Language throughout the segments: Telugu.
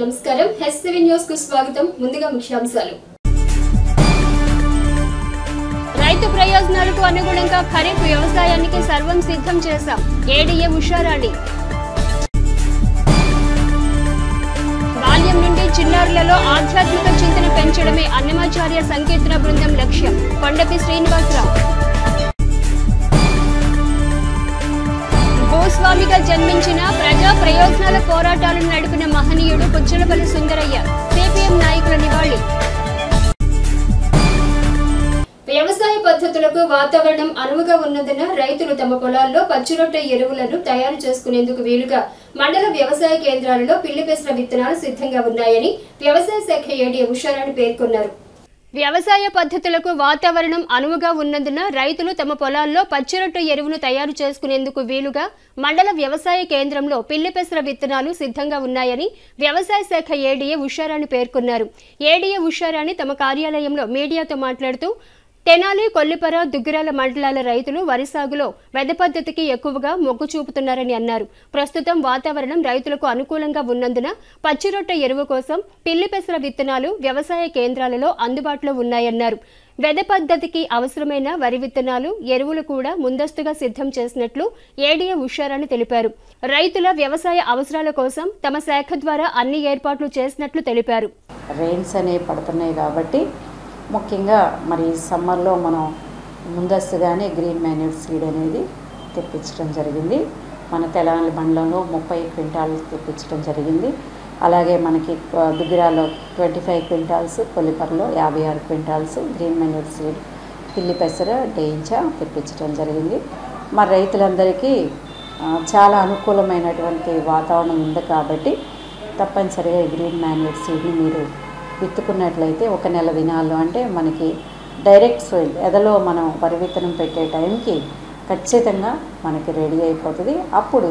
నమస్కారం హెస్7 న్యూస్ కు స్వాగతం ముందుగా ముఖ్యాంశాలు రైతు ప్రయోజనాలకు అనుగుణంగా ఖరీఫ్ వ్యవసాయానికి సర్వం సిద్ధం చేశాం ఏడీఏ ఉషారాణి బాల్యం నుండి చిన్నారులలో ఆధ్యాత్మిక చింతన పెంచడమే అన్నమాచార్య సంకీర్తన బృందం లక్ష్యం కొండపి శ్రీనివాసరావు భూస్వామిగా జన్మించిన ప్రజా ప్రయోజనాల పోరాటాలను నడిపిన మహనీయుడు పుచ్చలపల్లి సుందరయ్య సిపిఎం నాయకుల నివాళి వ్యవసాయ పద్ధతులకు వాతావరణం అనువుగా ఉన్నందున రైతులు తమ పొలాల్లో పచ్చిరొట్టె ఎరువులను తయారు చేసుకునేందుకు వీలుగా మండల వ్యవసాయ కేంద్రాలలో పిల్లిపెసర విత్తనాలు సిద్ధంగా ఉన్నాయని వ్యవసాయ శాఖ ఏడీ ఉషారాణి పేర్కొన్నారు. వ్యవసాయ పద్ధతులకు వాతావరణం అనువుగా ఉన్నందున రైతులు తమ పొలాల్లో పచ్చిరొట్టె ఎరువును తయారు చేసుకునేందుకు వీలుగా మండల వ్యవసాయ కేంద్రంలో పిల్లిపెసర విత్తనాలు సిద్ధంగా ఉన్నాయని వ్యవసాయ శాఖ ఏడీఏ ఉషారాణి పేర్కొన్నారు. ఏడీఏ ఉషారాణి తమ కార్యాలయంలో మీడియాతో మాట్లాడుతూ తెనాలి, కొల్లిపర, దుగ్గిరాల మండలాల రైతులు వరి సాగులో వెద పద్ధతికి ఎక్కువగా మొగ్గు చూపుతున్నారని అన్నారు. ప్రస్తుతం వాతావరణం రైతులకు అనుకూలంగా ఉన్నందున పచ్చిరొట్టె ఎరువు కోసం పిల్లిపెసర విత్తనాలు వ్యవసాయ కేంద్రాలలో అందుబాటులో ఉన్నాయన్నారు. వెద పద్ధతికి అవసరమైన వరి విత్తనాలు, ఎరువులు కూడా ముందస్తుగా సిద్ధం చేసినట్లు ఏడీఏ ఉషారాణి తెలిపారు. రైతుల వ్యవసాయ అవసరాల కోసం తమ శాఖ ద్వారా అన్ని ఏర్పాట్లు చేసినట్లు తెలిపారు. రెయిన్స్ అనేవి పడుతున్నాయి కాబట్టి ముఖ్యంగా మరి సమ్మర్లో మనం ముందస్తుగానే గ్రీన్ మాన్యూర్ సీడ్ అనేది తెప్పించడం జరిగింది. మన తెలంగాణ మండలంలో 30 క్వింటాలు తెప్పించడం జరిగింది. అలాగే మనకి దుగ్గిరాలో 25 క్వింటాల్స్, కొల్లిపరలో 56 క్వింటాల్స్ గ్రీన్ మాన్యూర్ సీడ్ పిల్లిపెసర డేయించా తెప్పించడం జరిగింది. మరి రైతులందరికీ చాలా అనుకూలమైనటువంటి వాతావరణం ఉంది కాబట్టి తప్పనిసరిగా గ్రీన్ మాన్యూర్ సీడ్ని మీరు విత్తుకున్నట్లయితే ఒక నెల దినాల్లో అంటే మనకి డైరెక్ట్ సోయిల్ ఎదలో మనం వరి విత్తనం పెట్టే టైంకి ఖచ్చితంగా మనకి రెడీ అయిపోతుంది. అప్పుడు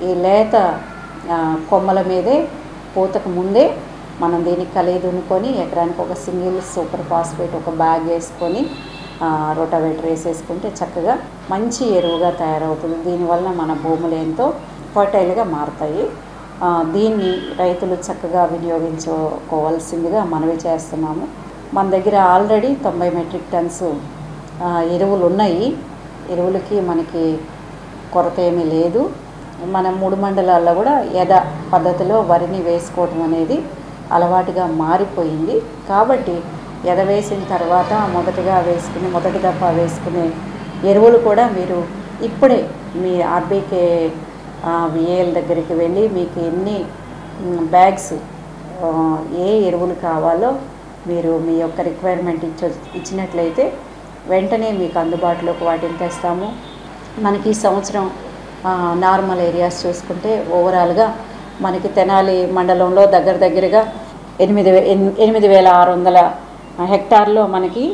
ఈ లేత కొమ్మల మీదే పూతకు ముందే మనం దీనికి కలిగి దున్నుకొని ఎకరానికి ఒక సింగిల్ సూపర్ ఫాస్ఫేట్ ఒక బ్యాగ్ వేసుకొని రోటావేటర్ వేసేసుకుంటే చక్కగా మంచి ఎరువుగా తయారవుతుంది. దీనివల్ల మన భూములు ఎంతో ఫర్టైల్గా మారుతాయి. దీన్ని రైతులు చక్కగా వినియోగించుకోవాల్సిందిగా మనవి చేస్తున్నాము. మన దగ్గర ఆల్రెడీ 90 మెట్రిక్ టన్స్ ఎరువులు ఉన్నాయి. ఎరువులకి మనకి కొరత ఏమీ లేదు. మన 3 మండలాల్లో కూడా యథ పద్ధతిలో వరిని వేసుకోవడం అనేది అలవాటుగా మారిపోయింది. కాబట్టి యథ వేసిన తర్వాత మొదటి దఫా వేసుకునే ఎరువులు కూడా మీరు ఇప్పుడే మీ ఆర్బీకే విఏఎల్ దగ్గరికి వెళ్ళి మీకు ఎన్ని బ్యాగ్స్ ఏ ఎరువులు కావాలో మీరు మీ యొక్క రిక్వైర్మెంట్ ఇచ్చినట్లయితే వెంటనే మీకు అందుబాటులోకి వాటిని తెస్తాము. మనకి ఈ సంవత్సరం నార్మల్ ఏరియాస్ చూసుకుంటే ఓవరాల్గా మనకి తెనాలి మండలంలో దగ్గరగా 8,600 హెక్టార్లో మనకి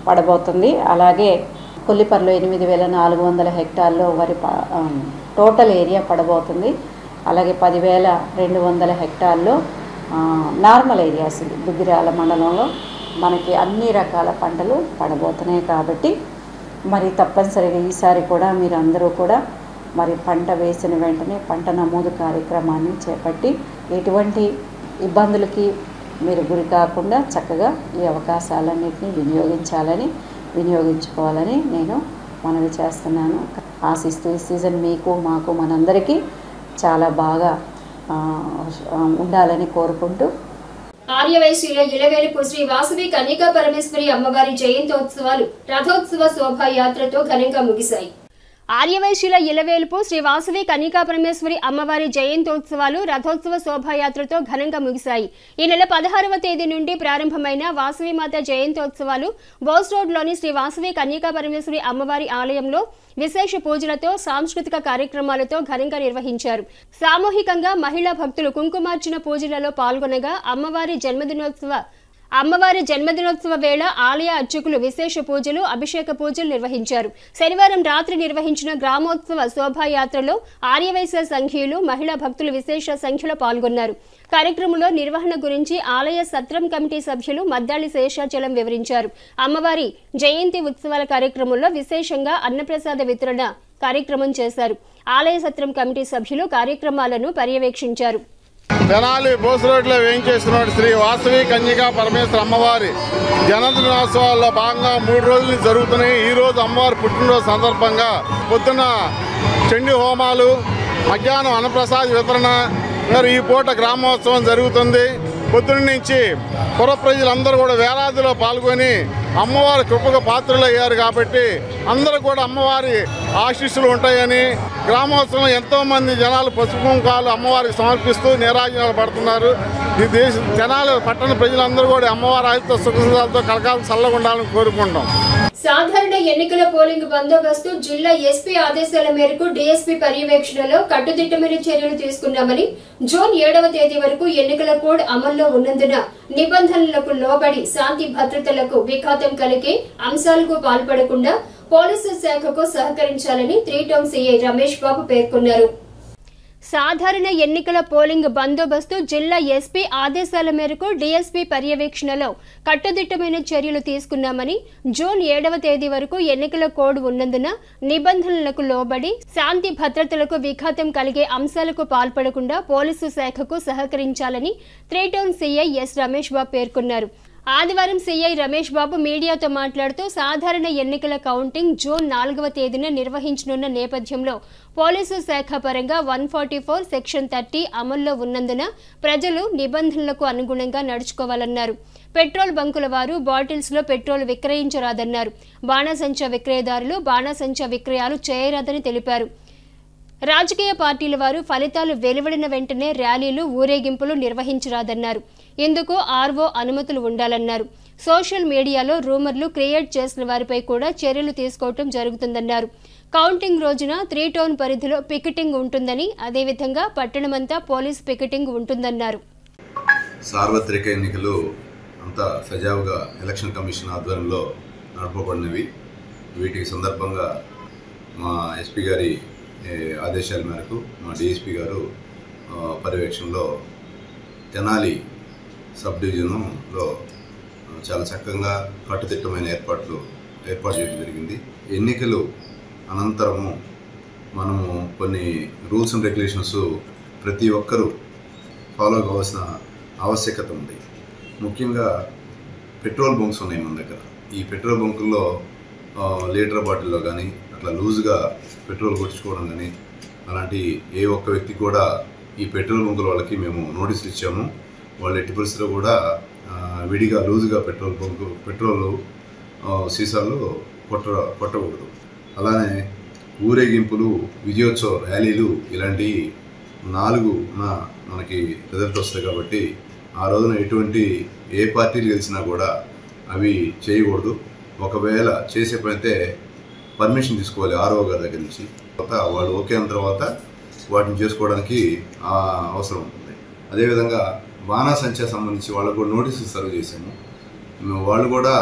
పడబోతుంది. అలాగే కొల్లిపరలో 8,400 హెక్టార్లో వరి టోటల్ ఏరియా పడబోతుంది. అలాగే 10,200 హెక్టార్లో నార్మల్ ఏరియాస్ దుగ్గిరాల మండలంలో మనకి అన్ని రకాల పంటలు పడబోతున్నాయి. కాబట్టి మరి తప్పనిసరిగా ఈసారి కూడా మీరు అందరూ కూడా మరి పంట వేసిన వెంటనే పంట నమోదు కార్యక్రమాన్ని చేపట్టి ఎటువంటి ఇబ్బందులకి మీరు గురి కాకుండా చక్కగా ఈ అవకాశాలన్నింటినీ వినియోగించుకోవాలని నేను మనవి చేస్తున్నాను. ఆశిస్తూ ఈ సీజన్ మీకు మాకు మనందరికీ చాలా బాగా ఉండాలని కోరుకుంటూ ఆర్యవైశ్యుల ఇలవేలుపు శ్రీ వాసవి కన్యకా పరమేశ్వరి అమ్మవారి జయంతోత్సవాలు రథోత్సవ శోభాయాత్రతో ఘనంగా ముగిశాయి. ఆర్యవైశ్యుల ఇలవేలుపు శ్రీ వాసవి కన్యకా పరమేశ్వరి అమ్మవారి జయంతోత్సవాలు రథోత్సవ శోభాయాత్రతో ఘనంగా ముగిశాయి. ఈ నెల 16వ తేదీ నుండి ప్రారంభమైన వాసవిమాత జయంతోత్సవాలు బోస్ రోడ్లోని శ్రీ వాసవి కన్యకా పరమేశ్వరి అమ్మవారి ఆలయంలో విశేష పూజలతో సాంస్కృతిక కార్యక్రమాలతో ఘనంగా నిర్వహించారు. సామూహికంగా మహిళా భక్తులు కుంకుమార్చన పూజలలో పాల్గొనగా అమ్మవారి జన్మదినోత్సవ వేళ ఆలయ అర్చకులు విశేష పూజలు, అభిషేక పూజలు నిర్వహించారు. శనివారం రాత్రి నిర్వహించిన గ్రామోత్సవ శోభాయాత్రలో ఆర్యవైశ్య సంఘీయులు, మహిళా భక్తులు విశేష సంఖ్యలో పాల్గొన్నారు. కార్యక్రమంలో నిర్వహణ గురించి ఆలయ సత్రం కమిటీ సభ్యులు మద్దాళి శేషాచలం వివరించారు. అమ్మవారి జయంతి ఉత్సవాల కార్యక్రమంలో విశేషంగా అన్నప్రసాద వితరణ కార్యక్రమం చేశారు. ఆలయ సత్రం కమిటీ సభ్యులు కార్యక్రమాలను పర్యవేక్షించారు. తెనాలి బోస్ రోడ్లో వేయించేస్తున్న శ్రీ వాసవి కన్యకా పరమేశ్వర అమ్మవారి జన్మదినోత్సవాల్లో భాగంగా 3 రోజులు జరుగుతున్నాయి. ఈరోజు అమ్మవారి పుట్టినరోజు సందర్భంగా పొద్దున్న చండీ హోమాలు, మధ్యాహ్నం అన్నప్రసాద వితరణ, మరి ఈ పూట గ్రామోత్సవం జరుగుతుంది. పొద్దున్న నుంచి పుర ప్రజలందరూ కూడా వేలాదిలో పాల్గొని అమ్మవారి కృపకు పాత్రలయ్యారు. కాబట్టి అందరూ కూడా అమ్మవారి ఆశీస్సులు ఉంటాయని గ్రామోత్సవం ఎంతోమంది జనాలు పసుపు కుంకాలు అమ్మవారికి సమర్పిస్తూ నీరాజనాలు పడుతున్నారు. ఈ జనాలు పట్టణ ప్రజలందరూ కూడా అమ్మవారి ఆయుధ సుఖాలతో కలకాలం చల్లగా ఉండాలని కోరుకుంటాం. సాధారణ ఎన్నికల పోలింగ్ బందోబస్తు జిల్లా ఎస్పీ ఆదేశాల మేరకు డీఎస్పీ పర్యవేక్షణలో కట్టుదిట్టమైన చర్యలు తీసుకున్నామని, జూన్ 7వ తేదీ వరకు ఎన్నికల కోడ్ అమల్లో ఉన్నందున నిబంధనలకు లోబడి శాంతి భద్రతలకు విఘాతం కలిగే అంశాలకు పాల్పడకుండా పోలీసు శాఖకు సహకరించాలని 3 టౌన్ సీఐ రమేష్ బాబు పేర్కొన్నారు. సాధారణ ఎన్నికల పోలింగ్ బందోబస్తు జిల్లా ఎస్పీ ఆదేశాల మేరకు డీఎస్పీ పర్యవేక్షణలో కట్టుదిట్టమైన చర్యలు తీసుకున్నామని, జూన్ 7వ తేదీ వరకు ఎన్నికల కోడ్ ఉన్నందున నిబంధనలకు లోబడి శాంతి భద్రతలకు విఘాతం కలిగే అంశాలకు పాల్పడకుండా పోలీసు శాఖకు సహకరించాలని 3 town CI yes Ramesh Babu పేర్కొన్నారు. ఆదివారం సీఐ రమేష్ బాబు మీడియాతో మాట్లాడుతూ సాధారణ ఎన్నికల కౌంటింగ్ జూన్ 4వ తేదీన నిర్వహించనున్న నేపథ్యంలో పోలీసు శాఖ పరంగా 144 సెక్షన్ 30 అమల్లో ఉన్నందున ప్రజలు నిబంధనలకు అనుగుణంగా నడుచుకోవాలన్నారు. పెట్రోల్ బంకుల వారు బాటిల్స్ లో పెట్రోల్ విక్రయించరాదన్నారు. బాణాసంచా విక్రయదారులు బాణాసంచా విక్రయాలు చేయరాదని తెలిపారు. రాజకీయ పార్టీల వారు ఫలితాలు వెలువడిన వెంటనే ర్యాలీలు, ఊరేగింపులు నిర్వహించరాదన్నారు. ఇందుకు ఆర్ఓ అనుమతులు ఉండాలన్నారు. సోషల్ మీడియాలో రూమర్లు క్రియేట్ చేసిన వారిపై కూడా చర్యలు తీసుకోవటం జరుగుతుందన్నారు. కౌంటింగ్ రోజున 3 టౌన్ పరిధిలో పికెటింగ్ ఉంటుందని, అదేవిధంగా పట్టణమంతా పోలీస్ పికెటింగ్ ఉంటుందన్నారు. సార్వత్రిక ఎన్నికలు అంతా సజావుగా ఎలక్షన్ కమిషన్ ఆధ్వర్యంలో నడపబడినవి. వీటికి సందర్భంగా మా ఎస్పీ గారి ఆదేశాల మేరకు మా డిఎస్పీ గారు పర్యవేక్షణలో తెనాలి సబ్ డివిజన్లో చాలా చక్కగా కట్టుదిట్టమైన ఏర్పాటు చేయడం జరిగింది. ఎన్నికలు అనంతరము మనము కొన్ని రూల్స్ అండ్ రెగ్యులేషన్స్ ప్రతి ఒక్కరూ ఫాలో కావాల్సిన ఆవశ్యకత ఉంది. ముఖ్యంగా పెట్రోల్ బంక్స్ ఉన్నాయి మన దగ్గర. ఈ పెట్రోల్ బంకుల్లో లీటర్ బాటిల్లో కానీ అట్లా లూజ్గా పెట్రోల్ కొట్టించుకోవడం కానీ అలాంటి ఏ ఒక్క వ్యక్తి కూడా ఈ పెట్రోల్ బంకుల వాళ్ళకి మేము నోటీసులు ఇచ్చాము. వాళ్ళు ఎట్టి పరిస్థితుల్లో కూడా విడిగా లూజ్గా పెట్రోల్ సీసాలు కొట్టకూడదు. అలానే ఊరేగింపులు, విజయోత్సవ ర్యాలీలు ఇలాంటి 4న మనకి రిజల్ట్ వస్తాయి. కాబట్టి ఆ రోజున ఎటువంటి ఏ పార్టీలు గెలిచినా కూడా అవి చేయకూడదు. ఒకవేళ చేసే పనైతే పర్మిషన్ తీసుకోవాలి ఆర్ఓ గారి దగ్గర నుంచి. వాళ్ళు ఓకే అయిన తర్వాత వాటిని చేసుకోవడానికి అవసరం ఉంటుంది. అదేవిధంగా బాణాసంచా సంబంధించి వాళ్ళకు కూడా నోటీసులు సర్వ్ చేశాము. వాళ్ళు కూడా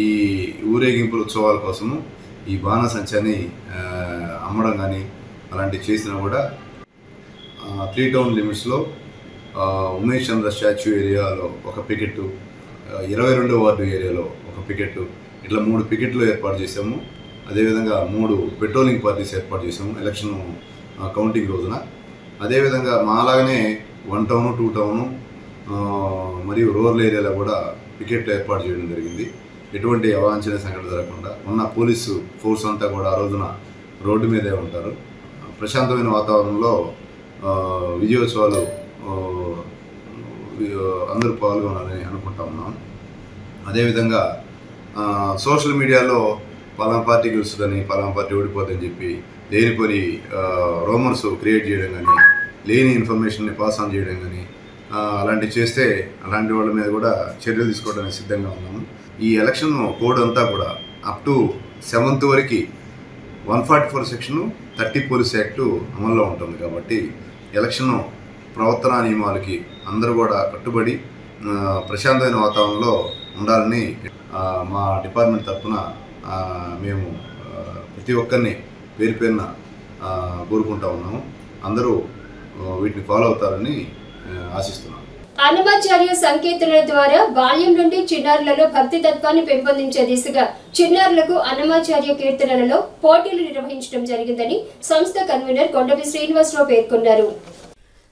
ఈ ఊరేగింపుల ఉత్సవాల కోసము ఈ బాణాసంచాని అమ్మడం కానీ అలాంటివి చేసినా కూడా 3 టౌన్ లిమిట్స్లో ఉమేష్ చంద్ర స్టాచ్యూ ఏరియాలో ఒక పికెట్, 22వ వార్డు ఏరియాలో ఒక పికెట్, ఇట్లా 3 పికెట్లు ఏర్పాటు చేసాము. అదేవిధంగా 3 పెట్రోలింగ్ పార్టీస్ ఏర్పాటు చేసాము ఎలక్షన్ కౌంటింగ్ రోజున. అదేవిధంగా మాలాగానే 1 టౌను, 2 టౌను మరియు రూరల్ ఏరియాలో కూడా పికెట్లు ఏర్పాటు చేయడం జరిగింది. ఎటువంటి అవాంఛనీయ సంఘటన జరగకుండా ఉన్న పోలీసు ఫోర్స్ అంతా కూడా ఆ రోజున రోడ్డు మీదే ఉంటారు. ప్రశాంతమైన వాతావరణంలో విజయోత్సవాలు అందరూ పాల్గొనాలని అనుకుంటా ఉన్నాం. అదేవిధంగా సోషల్ మీడియాలో పలానా పార్టీ గెలుస్తుందని, పలానా పార్టీ ఓడిపోతుందని చెప్పి లేనిపోని రూమర్స్ క్రియేట్ చేయడం కానీ, లేని ఇన్ఫర్మేషన్ని పాస్ ఆన్ చేయడం కానీ అలాంటివి చేస్తే అలాంటి వాళ్ళ మీద కూడా చర్యలు తీసుకోవడానికి సిద్ధంగా ఉన్నాము. ఈ ఎలక్షన్ కోడ్ అంతా కూడా అప్ టు 7th వరకు 144 సెక్షన్ 30 పోలీస్ యాక్టు అమల్లో ఉంటుంది. కాబట్టి ఎలక్షన్ ప్రవర్తన నియమాలకి అందరూ కూడా కట్టుబడి ప్రశాంతమైన వాతావరణంలో ఉండాలని మా డిపార్ట్మెంట్ తరఫున మేము ప్రతి ఒక్కరిని పేరు పేరున కోరుకుంటా ఉన్నాము. అందరూ వీటిని ఫాలో అవుతారని ఆశిస్తున్నాం. అన్నమాచార్య సంకీర్తనల ద్వారా బాల్యం నుండి చిన్నారులలో భక్తి తత్వాన్ని పెంపొందించే దిశగా చిన్నారులకు అన్నమాచార్య కీర్తనలలో పోటీలు నిర్వహించడం జరిగిందని సంస్థ కన్వీనర్ కొండపి శ్రీనివాసరావు పేర్కొన్నారు.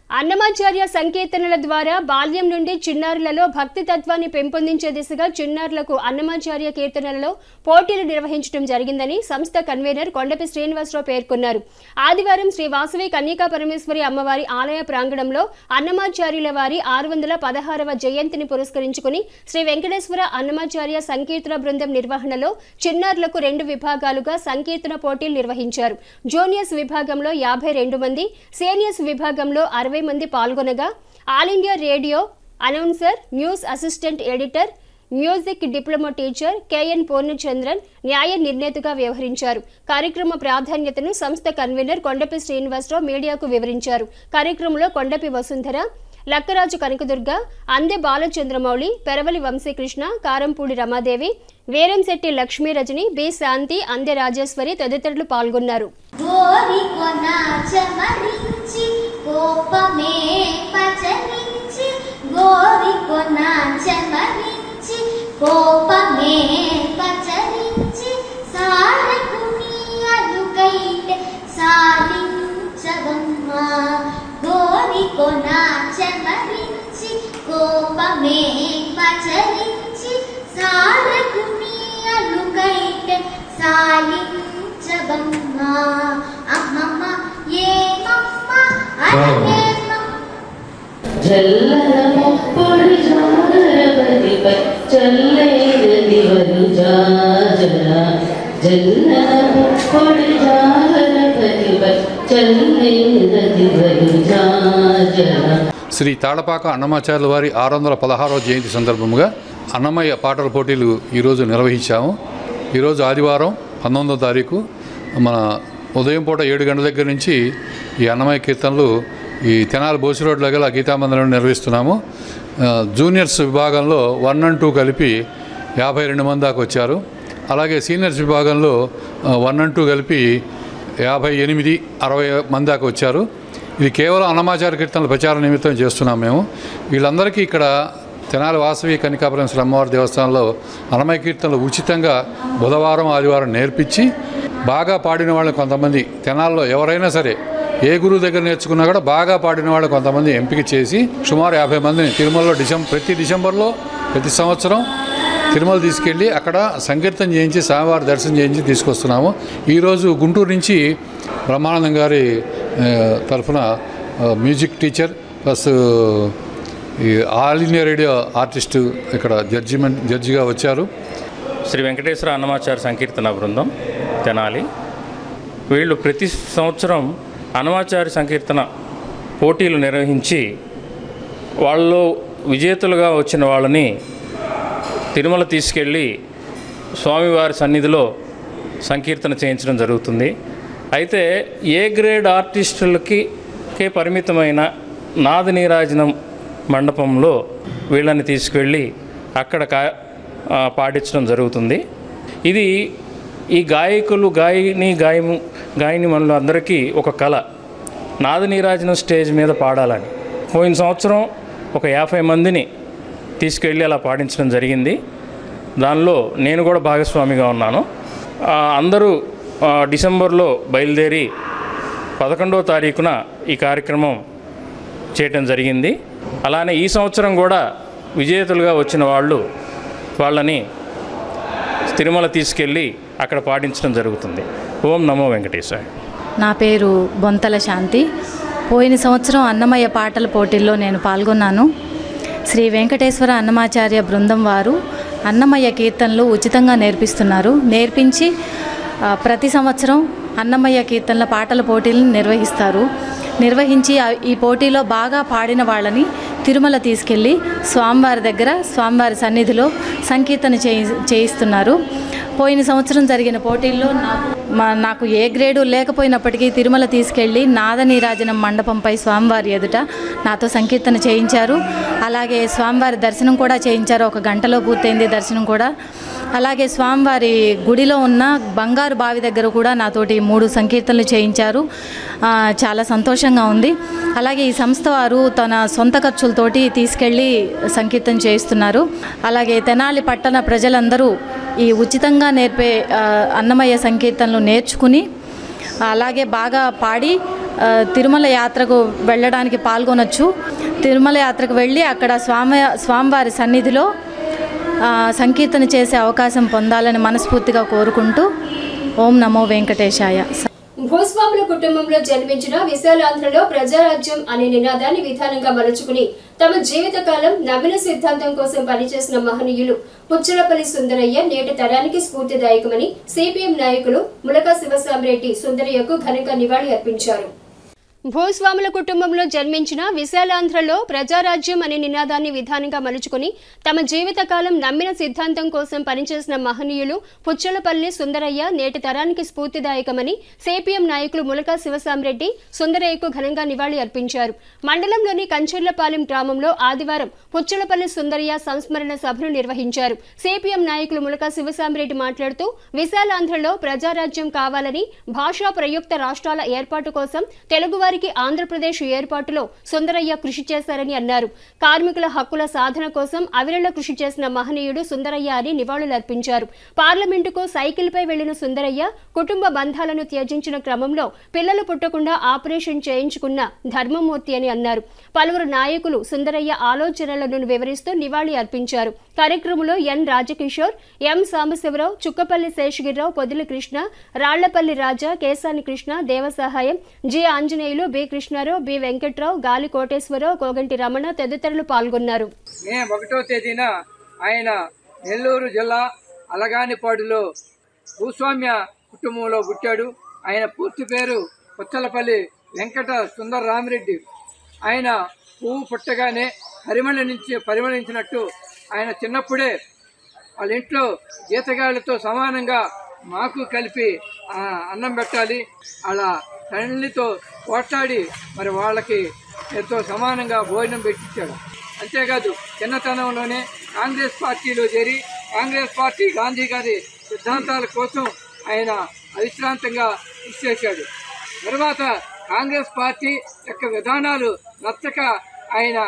అన్నమాచార్య సంకీర్తనల ద్వారా బాల్యం నుండి చిన్నారులలో భక్తి తత్వాన్ని పెంపొందించే దిశగా చిన్నారులకు అన్నమాచార్య కీర్తనలలో పోటీలు నిర్వహించడం జరిగిందని సంస్థ కన్వీనర్ కొండపి శ్రీనివాసరావు పేర్కొన్నారు. ఆదివారం శ్రీ వాసవి కన్యకా పరమేశ్వరి అమ్మవారి ఆలయ ప్రాంగణంలో అన్నమాచార్యుల వారి 616వ జయంతిని పురస్కరించుకుని శ్రీ వెంకటేశ్వర అన్నమాచార్య సంకీర్తన బృందం నిర్వహణలో చిన్నారులకు 2 విభాగాలుగా సంకీర్తన పోటీలు నిర్వహించారు. జూనియర్స్ విభాగంలో 52 మంది, సీనియర్స్ విభాగంలో 60 మంది పాల్గొనగా All India Radio announcer, news assistant editor, music diploma teacher KN Purnachandran న్యాయ నిర్ణేతగా వ్యవహరించారు. కార్యక్రమ ప్రాధాన్యతను సంస్థ కన్వీనర్ కొండపి శ్రీనివాసరావు మీడియాకు వివరించారు. కార్యక్రమంలో కొండపి వసుంధర, లక్కరాజు కనకదుర్గ, అందె బాలచంద్రమౌళి, పెరవలి వంశీకృష్ణ, కారంపూడి రమాదేవి, వేరంశెట్టి లక్ష్మీ రజని, బి శాంతి, అందె రాజేశ్వరి తదితరులు పాల్గొన్నారు. శ్రీ తాళపాక అన్నమాచార్యుల వారి 616వ జయంతి సందర్భంగా అన్నమయ్య పాటల పోటీలు ఈరోజు నిర్వహించాము. ఈరోజు ఆదివారం 19వ తారీఖు మన ఉదయం పూట 7 గంటల దగ్గర నుంచి ఈ అన్నమయ్య కీర్తనలు ఈ తెనాలి బోసి రోడ్లో గల గీతామందిరంలో నిర్వహిస్తున్నాము. జూనియర్స్ విభాగంలో 1 and 2 కలిపి 52 మంది దాకా వచ్చారు. అలాగే సీనియర్స్ విభాగంలో 1 and 2 కలిపి 58, 60 మంది దాకా వచ్చారు. ఇది కేవలం అన్నమాచార్య కీర్తనల ప్రచార నిమిత్తం చేస్తున్నాం మేము. వీళ్ళందరికీ ఇక్కడ తెనాలి వాసవి కన్యకా పరమేశ్వరి అమ్మవారి దేవస్థానంలో అన్నమయ్య కీర్తనలు ఉచితంగా బుధవారం, ఆదివారం నేర్పించి బాగా పాడిన వాళ్ళని కొంతమంది తెనాల్లో ఎవరైనా సరే ఏ గురువు దగ్గర నేర్చుకున్నా కూడా బాగా పాడిన వాళ్ళు కొంతమంది ఎంపిక చేసి సుమారు 50 మందిని తిరుమలలో ప్రతి డిసెంబర్లో ప్రతి సంవత్సరం తిరుమల తీసుకెళ్ళి అక్కడ సంకీర్తన చేయించి స్వామివారి దర్శనం చేయించి తీసుకొస్తున్నాము. ఈరోజు గుంటూరు నుంచి బ్రహ్మానందం గారి తరఫున మ్యూజిక్ టీచర్ ప్లస్ ఈ ఆల్ ఇండియా రేడియో ఆర్టిస్టు ఇక్కడ జడ్జిగా వచ్చారు. శ్రీ వెంకటేశ్వర అన్నమాచార్య సంకీర్తన బృందం తెనాలి వీళ్ళు ప్రతి సంవత్సరం అన్నమాచార్య సంకీర్తన పోటీలు నిర్వహించి వాళ్ళు విజేతలుగా వచ్చిన వాళ్ళని తిరుమల తీసుకెళ్ళి స్వామివారి సన్నిధిలో సంకీర్తన చేయించడం జరుగుతుంది. అయితే ఏ గ్రేడ్ ఆర్టిస్టులకే పరిమితమైన నాద నీరాజనం మండపంలో వీళ్ళని తీసుకెళ్ళి అక్కడ పాడించడం జరుగుతుంది. ఇది ఈ గాయకులు గాయని మనలో అందరికీ ఒక కళ, నాద నీరాజనం స్టేజ్ మీద పాడాలని. పోయిన సంవత్సరం ఒక 50 మందిని తీసుకెళ్ళి అలా పాడించడం జరిగింది. దానిలో నేను కూడా భాగస్వామిగా ఉన్నాను. అందరూ డిసెంబర్లో బయలుదేరి 11వ తారీఖున ఈ కార్యక్రమం చేయటం జరిగింది. అలానే ఈ సంవత్సరం కూడా విజేతలుగా వచ్చిన వాళ్ళని తిరుమల తీసుకెళ్ళి అక్కడ పాటించడం జరుగుతుంది. ఓం నమో వెంకటేశాయ. నా పేరు బొంతల శాంతి. పోయిన సంవత్సరం అన్నమయ్య పాటల పోటీల్లో నేను పాల్గొన్నాను. శ్రీ వెంకటేశ్వర అన్నమాచార్య బృందం వారు అన్నమయ్య కీర్తనలు ఉచితంగా నేర్పించి ప్రతి సంవత్సరం అన్నమయ్య కీర్తనల పాటల పోటీలను నిర్వహించి ఈ పోటీలో బాగా పాడిన వాళ్ళని తిరుమల తీసుకెళ్ళి స్వామివారి సన్నిధిలో సంకీర్తన చేయిస్తున్నారు. పోయిన సంవత్సరం జరిగిన పోటీల్లో నాకు ఏ గ్రేడు లేకపోయినప్పటికీ తిరుమల తీసుకెళ్ళి నాద నీరాజనం మండపంపై స్వామివారి ఎదుట నాతో సంకీర్తన చేయించారు. అలాగే స్వామివారి దర్శనం కూడా చేయించారు. 1 గంటలో పూర్తయింది దర్శనం కూడా. అలాగే స్వామివారి గుడిలో ఉన్న బంగారు బావి దగ్గర కూడా నాతోటి 3 సంకీర్తనలు చేయించారు. చాలా సంతోషంగా ఉంది. అలాగే ఈ సంస్థ వారు తన సొంత ఖర్చులతోటి తీసుకెళ్ళి సంకీర్తన చేయిస్తున్నారు. అలాగే తెనాలి పట్టణ ప్రజలందరూ ఈ ఉచితంగా నేర్పే అన్నమయ్య సంకీర్తనలు నేర్చుకుని అలాగే బాగా పాడి తిరుమల యాత్రకు వెళ్ళడానికి పాల్గొనొచ్చు. తిరుమల యాత్రకు వెళ్ళి అక్కడ స్వామివారి సన్నిధిలో సంకీర్తన చేసే అవకాశం పొందాలని మనస్ఫూర్తిగా కోరుకుంటూ ఓం నమో వెంకటేశాయ. భూస్వాముల కుటుంబంలో జన్మించిన విశాలాంధ్రలో ప్రజారాజ్యం అనే నినాదాన్ని విధానంగా మలుచుకుని తమ జీవితకాలం నవీన సిద్ధాంతం కోసం పనిచేసిన మహనీయులు పుచ్చలపల్లి సుందరయ్య నేటి తరానికి స్ఫూర్తిదాయకమని సిపిఎం నాయకులు ములకా శివసామిరెడ్డి సుందరయ్యకు ఘనంగా నివాళి అర్పించారు. భూస్వాముల కుటుంబంలో జన్మించిన విశాలాంధ్రలో ప్రజారాజ్యం అనే నినాదాన్ని విధానంగా మలుచుకుని తమ జీవితకాలం నమ్మిన సిద్ధాంతం కోసం పనిచేసిన మహనీయులు పుచ్చలపల్లి సుందరయ్య నేటి తరానికి స్ఫూర్తిదాయకమని సిపిఎం నాయకులు ములకా శివసామిరెడ్డి సుందరయ్యకు ఘనంగా నివాళి అర్పించారు. మండలంలోని కంచెర్లపాలెం గ్రామంలో ఆదివారం పుచ్చలపల్లి సుందరయ్య సంస్మరణ సభను నిర్వహించారు. సిపిఎం నాయకులు ములకా శివసామిరెడ్డి మాట్లాడుతూ విశాలాంధ్రలో ప్రజారాజ్యం కావాలని భాషా ప్రయుక్త రాష్ట్రాల ఏర్పాటు కోసం తెలుగువారి ఆంధ్రప్రదేశ్ ఏర్పాటులో సుందరయ్య కృషి చేశారని అన్నారు. కార్మికుల హక్కుల సాధన కోసం అవిరళ కృషి చేసిన మహనీయుడు సుందరయ్య అని నివాళులర్పించారు. పార్లమెంటుకు సైకిల్పై వెళ్లిన సుందరయ్య కుటుంబ బంధాలను త్యజించిన క్రమంలో పిల్లలు పుట్టకుండా ఆపరేషన్ చేయించుకున్న ధర్మమూర్తి అని అన్నారు. పలువురు నాయకులు సుందరయ్య ఆలోచనలను వివరిస్తూ నివాళి అర్పించారు. కార్యక్రమంలో N Rajakishore, M Sambasivarao, Chukkapalli Seshagirirao, Podili Krishna, Rallapalli Raja, Keshani Krishna, Devasahayam, G Anjaneyulu, B Krishnarao, B Venkatrao, Gali Koteswararao, Koganti Ramana తదితరులు పాల్గొన్నారు. మే 1వ తేదీన ఆయన నెల్లూరు జిల్లా అలగానిపాడులో భూస్వామ్య కుటుంబంలో పుట్టాడు. ఆయన పూర్తి పేరు పుచ్చలపల్లి వెంకట సుందర రామిరెడ్డి. ఆయన పువ్వు పుట్టగానే పరిమళించినట్టు ఆయన చిన్నప్పుడే వాళ్ళ ఇంట్లో జీతగాళ్ళతో సమానంగా మాకు కలిపి అన్నం పెట్టాలి, అలా తల్లితో పోట్లాడి మరి వాళ్ళకి ఎంతో సమానంగా భోజనం పెట్టించాడు. అంతేకాదు చిన్నతనంలోనే కాంగ్రెస్ పార్టీలో చేరి కాంగ్రెస్ పార్టీ గాంధీ గారి సిద్ధాంతాల కోసం ఆయన అవిశ్రాంతంగా కృషి చేశాడు. తర్వాత కాంగ్రెస్ పార్టీ యొక్క విధానాలు నచ్చక ఆయన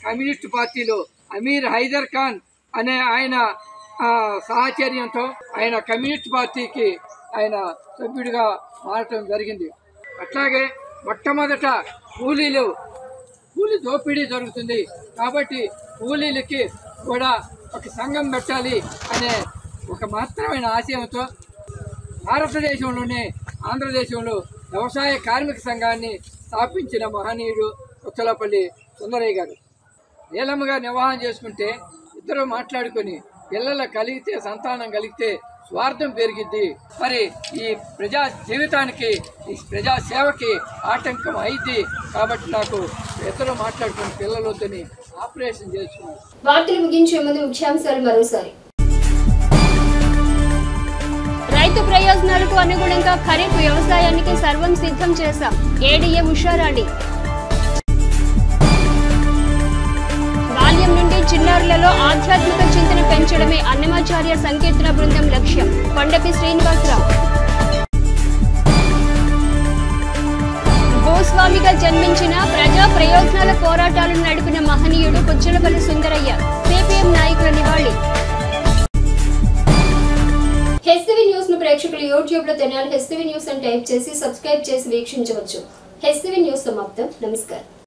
కమ్యూనిస్టు పార్టీలో అమీర్ హైదర్ ఖాన్ అనే ఆయన సాహచర్యంతో ఆయన కమ్యూనిస్ట్ పార్టీకి ఆయన సభ్యుడిగా మారటం జరిగింది. అట్లాగే మొట్టమొదట కూలీ దోపిడీ జరుగుతుంది కాబట్టి కూలీలకి కూడా ఒక సంఘం పెట్టాలి అనే ఒక మహత్తరమైన ఆశయంతో భారతదేశంలోనే ఆంధ్రదేశంలో వ్యవసాయ కార్మిక సంఘాన్ని స్థాపించిన మహనీయుడు పుచ్చలపల్లి సుందరయ్య గారు. నీలమ్మగా నిర్వహణ చేసుకుంటే ఇద్దరు మాట్లాడుకొని పిల్లలు కలిగితే సంతానం కలిగితే స్వార్థం పెరిగిద్ది, మరి ఈ ప్రజా జీవితానికి ఈ ప్రజా సేవకి ఆటంకం అయింది కాబట్టి నాకు ఇద్దరు మాట్లాడుకుని పిల్లలు వద్దని ఆపరేషన్ చేసుకున్నారు. వార్తలు ముగించే ముందు ముఖ్యాంశాలు మరోసారి. రైతు ప్రయోజనాలకు అనుగుణంగా ఖరీఫ్ వ్యవసాయానికి సర్వం సిద్ధం చేశాం, ఏడీఏ ఉషారాణి. బాల్యం నుండి చిన్నారులలో ఆధ్యాత్మిక చింతన పెంచడమే అన్నమాచార్య సంకీర్తన బృందం లక్ష్యం, కొండపి శ్రీనివాసరావు. భూస్వామిగా జన్మించిన ప్రజా ప్రయోజనాల పోరాటాలను నడిపిన మహనీయుడు పుచ్చలపల్లి సుందరయ్య, సిపిఎం నాయకుల నివాళి. హెచ్సివి న్యూస్ ను ప్రేక్షకులు యూట్యూబ్ లో తెనాలి హెచ్సివి న్యూస్ అని టైప్ చేసి సబ్స్క్రైబ్ చేసి వీక్షించవచ్చు. హెచ్సివి న్యూస్ సమాప్తం. నమస్కారం.